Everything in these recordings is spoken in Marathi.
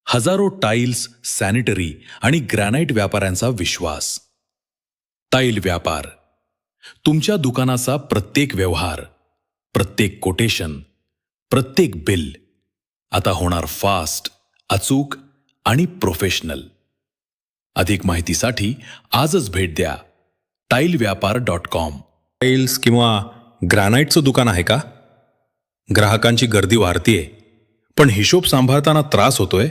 हजारो टाईल्स, सॅनिटरी आणि ग्रॅनाइट व्यापाऱ्यांचा विश्वास. टाईल व्यापार. तुमच्या दुकानाचा प्रत्येक व्यवहार, प्रत्येक कोटेशन, प्रत्येक बिल आता होणार फास्ट, अचूक आणि प्रोफेशनल. अधिक माहितीसाठी आजच भेट द्या TileVyapar.com. टाईल्स किंवा ग्रॅनाइटचं दुकान आहे का? ग्राहकांची गर्दी वाढतीये, पण हिशोब सांभाळताना त्रास होतोय?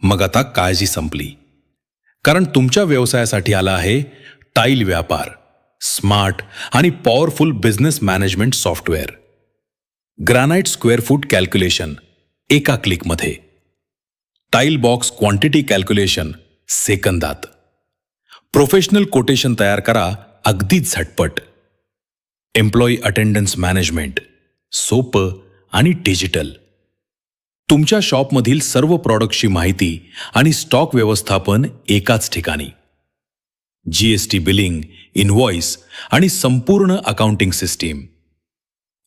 मग आता काळजी संपली. कारण तुमच्या व्यवसायासाठी आला आहे टाईल व्यापार, स्मार्ट आणि powerful business management software. Granite square foot calculation एका क्लिकमध्ये. टाईल बॉक्स क्वांटिटी कॅल्क्युलेशन सेकंदात. प्रोफेशनल कोटेशन तयार करा अगदीच झटपट. एम्प्लॉई अटेंडन्स मॅनेजमेंट सोपं आणि डिजिटल. तुमच्या शॉपमधील सर्व प्रॉडक्टची माहिती आणि स्टॉक व्यवस्थापन एकाच ठिकाणी. GST बिलिंग, इनव्हॉइस आणि संपूर्ण अकाउंटिंग सिस्टीम.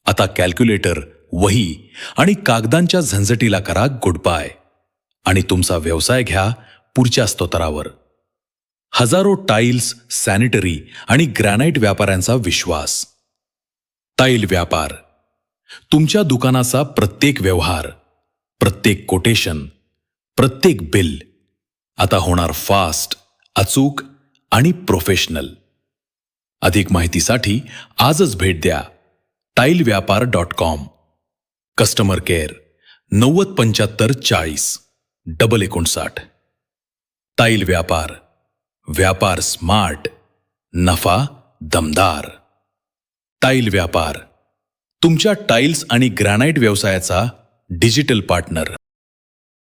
आता कॅल्क्युलेटर, वही आणि कागदांच्या झंझटीला करा गुड बाय आणि तुमचा व्यवसाय घ्या पुढच्या स्तरावर. हजारो टाईल्स, सॅनिटरी आणि ग्रॅनाइट व्यापाऱ्यांचा विश्वास. टाईल व्यापार. तुमच्या दुकानाचा प्रत्येक व्यवहार, प्रत्येक कोटेशन, प्रत्येक बिल आता होणार फास्ट, अचूक आणि प्रोफेशनल. अधिक माहितीसाठी आजच भेट द्या TileVyapar.com. Customer care 907540 59. टाईल व्यापार. व्यापार स्मार्ट, नफा दमदार. टाईल व्यापार. तुमच्या टाईल्स आणि ग्रॅनाइट व्यवसायाचा डिजिटल पार्टनर.